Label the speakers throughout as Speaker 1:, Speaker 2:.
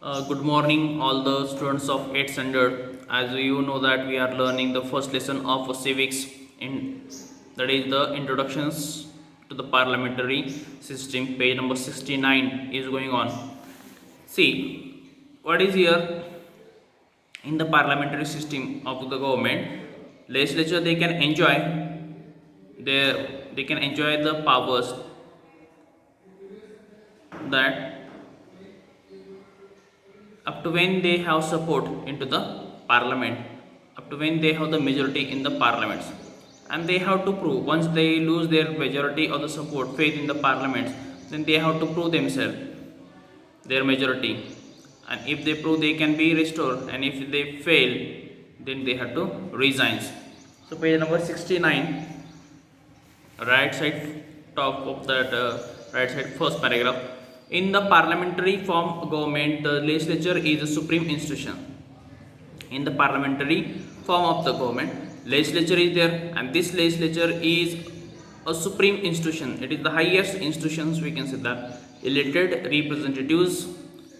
Speaker 1: Good morning, all the students of 8th standard. As you know that we are learning the first lesson of civics, in that is the introductions to the parliamentary system. Page number 69 is going on. See, what is here in the parliamentary system of the government? Legislature they can enjoy the powers that up to when they have support into the parliament, up to when they have the majority in the parliaments, and they have to prove once they lose their majority or the support faith in the parliaments, then they have to prove themselves their majority, and if they prove they can be restored, and if they fail then they have to resign. So page number 69, right side top of that right side first paragraph. In the parliamentary form of government, the legislature is a supreme institution. In the parliamentary form of the government, legislature is there, and this legislature is a supreme institution. It is the highest institutions, we can say that. Elected representatives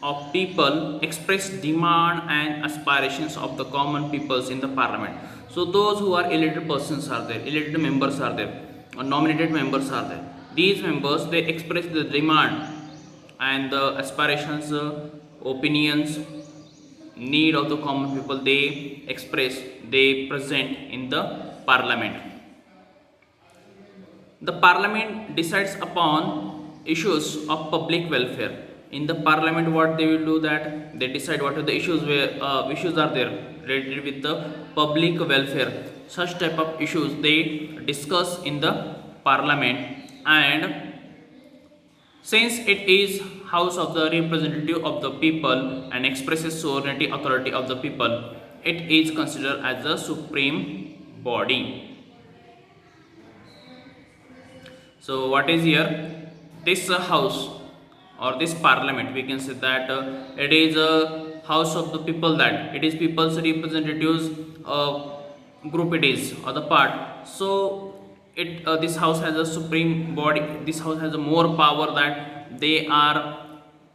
Speaker 1: of people express demand and aspirations of the common peoples in the parliament. So those who are elected persons are there, elected members are there, or nominated members are there. These members, they express the demand and the aspirations, opinions, need of the common people, they express, they present in the parliament. The parliament decides upon issues of public welfare. In the parliament, what they will do, that they decide what are the issues where issues are there related with the public welfare. Such type of issues they discuss in the parliament, and since it is house of the representative of the people and expresses sovereignty authority of the people, it is considered as the supreme body. So what is here, this house or this parliament, we can say that it is a house of the people, that it is people's representatives group, it is, or the part. So it this house has a supreme body, this house has a more power, that they are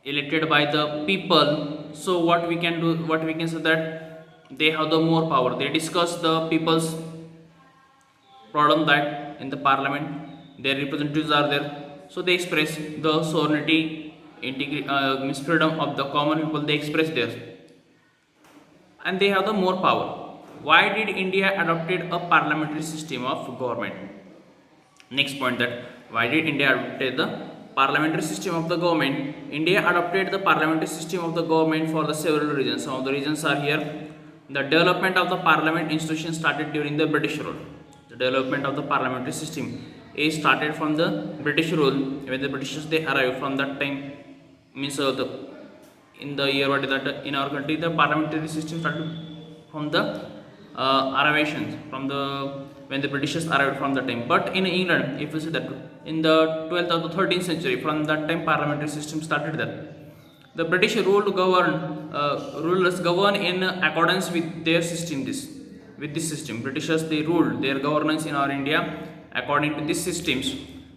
Speaker 1: elected by the people. So what we can do, what we can say, that they have the more power, they discuss the people's problem, that in the parliament their representatives are there, so they express the sovereignty, means freedom of the common people, they express this, and they have the more power. Why did India adopted a parliamentary system of government? Next point, that why did India adopted the parliamentary system of the government? India adopted the parliamentary system of the government for the several reasons. Some of the reasons are here. The development of the parliament institution started during the British rule. The development of the parliamentary system is started from the British rule, when the Britishers they arrived. From that time, means in the year, what is that, in our country the parliamentary system started from the arrivations, from the when the Britishers arrived, from the time. But in England, if you see that, in the 12th or the 13th century, from that time parliamentary system started there. The British rulers govern in accordance with their system. With this system, Britishers they ruled their governance in our India according to these systems.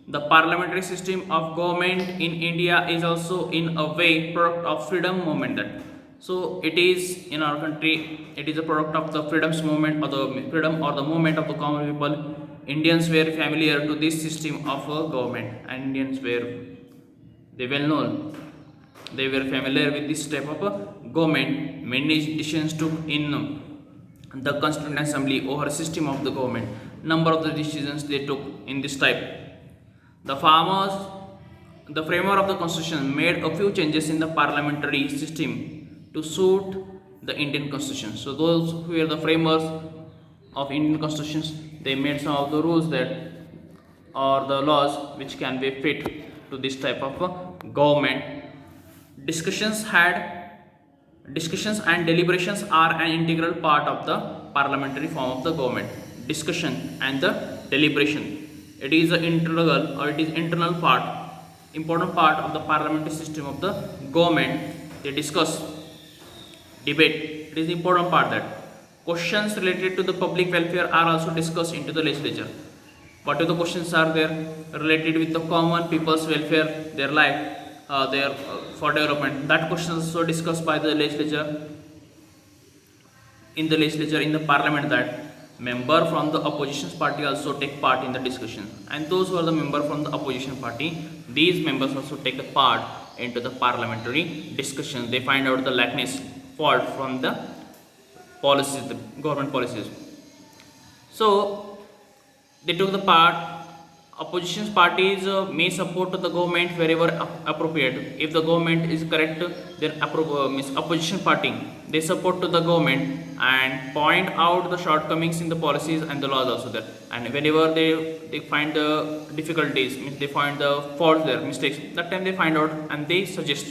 Speaker 1: The parliamentary system of government in India is also in a way product of freedom movement. That so it is in our country, it is a product of the freedoms movement, or the freedom or the movement of the common people. Indians were familiar to this system of government, and Indians were, they well known, they were familiar with this type of government. Many decisions took in the Constituent Assembly over system of the government. Number of the decisions they took in this type. The framer of the constitution made a few changes in the parliamentary system to suit the Indian constitution. So those who were the framers of Indian constitutions, they made some of the rules that, or the laws, which can be fit to this type of government. Discussions and deliberations are an integral part of the parliamentary form of the government. Discussion and the deliberation, it is an integral, or it is internal part, important part of the parliamentary system of the government. They discuss, debate, it is important part. That questions related to the public welfare are also discussed into the legislature. What are the questions are there related with the common people's welfare, their life, their for development. That question is also discussed by the legislature in the parliament, that member from the opposition party also take part in the discussion, and those who are the member from the opposition party, these members also take a part into the parliamentary discussion. They find out the lackness, fault from the policies, the government policies. So they took the part. Opposition parties may support the government wherever appropriate. If the government is correct, then means opposition party, they support to the government and point out the shortcomings in the policies and the laws also there. And whenever they find the difficulties, means they find the faults there, mistakes, that time they find out and they suggest,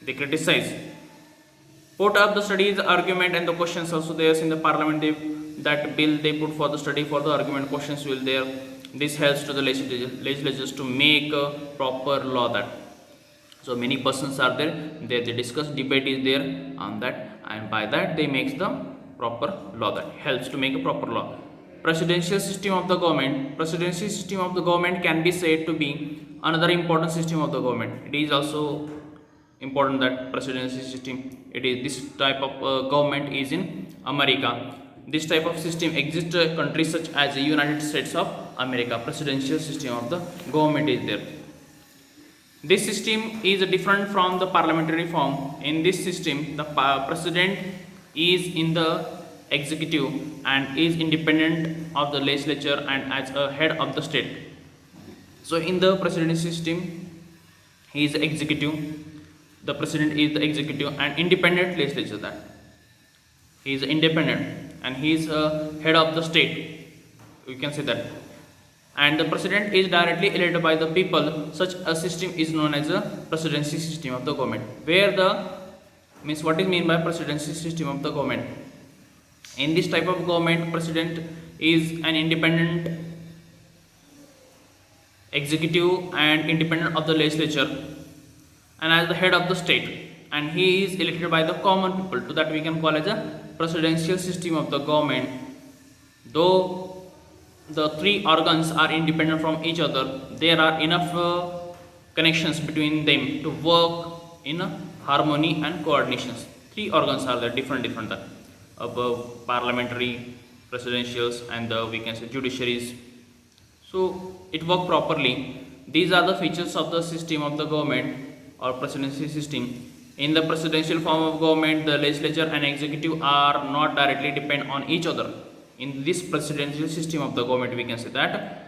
Speaker 1: they criticize, put up the studies, argument, and the questions also there in the parliament. That bill they put for the study, for the argument, questions will there. This helps to the legislatures to make a proper law. That so many persons are there, they discuss, debate is there on that, and by that they make the proper law. That helps to make a proper law. Presidential system of the government. Presidency system of the government can be said to be another important system of the government. It is also important that presidency system, it is this type of government is in America. This type of system exists in countries such as the United States of America. Presidential system of the government is there. This system is different from the parliamentary form. In this system, the president is in the executive and is independent of the legislature and as a head of the state. So in the presidency system, he is the executive. The president is the executive and independent legislature. That he is independent and he is head of the state, we can say that. And the president is directly elected by the people. Such a system is known as a presidency system of the government. Where the means what is mean by presidency system of the government? In this type of government, president is an independent executive and independent of the legislature and as the head of the state, and he is elected by the common people. To that we can call as a presidential system of the government. Though the three organs are independent from each other, there are enough connections between them to work in harmony and coordinations. Three organs are there, different parliamentary, presidentials, and we can say judiciaries. So it work properly. These are the features of the system of the government or presidency system. In the presidential form of government, the legislature and executive are not directly depend on each other. In this presidential system of the government, we can say that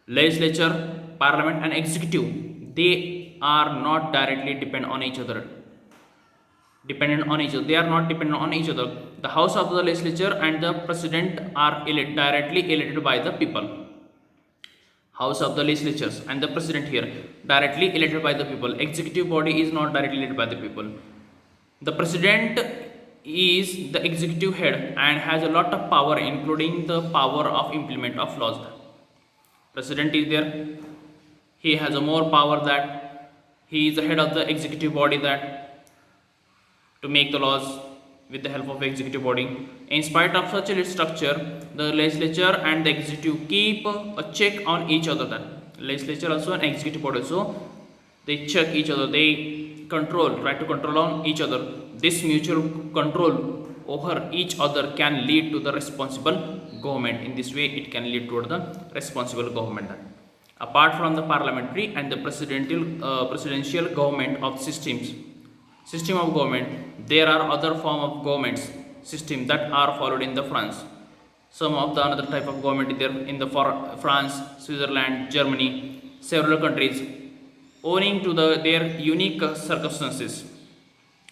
Speaker 1: legislature, parliament, and executive, they are not directly depend on each other. They are not dependent on each other. The house of the legislature and the president are directly elected by the people. House of the legislatures and the president here directly elected by the people. Executive body is not directly elected by the people. The president is the executive head and has a lot of power, including the power of implement of laws. President is there, he has a more power, that he is the head of the executive body, that to make the laws with the help of executive body. In spite of such a structure, the legislature and the executive keep a check on each other. That legislature also and executive body also, they check each other, they try to control on each other. This mutual control over each other can lead to the responsible government. In this way, it can lead toward the responsible government. Apart from the parliamentary and the presidential government of system of government, there are other form of governments system that are followed in the France. Some of the another type of government there in the France, Switzerland, Germany, several countries, owing to their unique circumstances,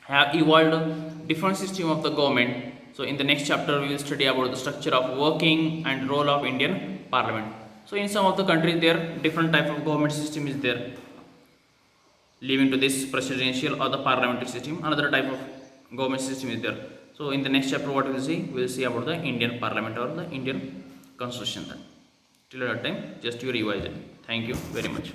Speaker 1: have evolved different system of the government. So in the next chapter we will study about the structure of working and role of Indian Parliament. So in some of the countries there different type of government system is there, leaving to this presidential or the parliamentary system. Another type of government system is there. So in the next chapter what we will see about the Indian Parliament or the Indian Constitution. Till that time just you revise it. Thank you very much.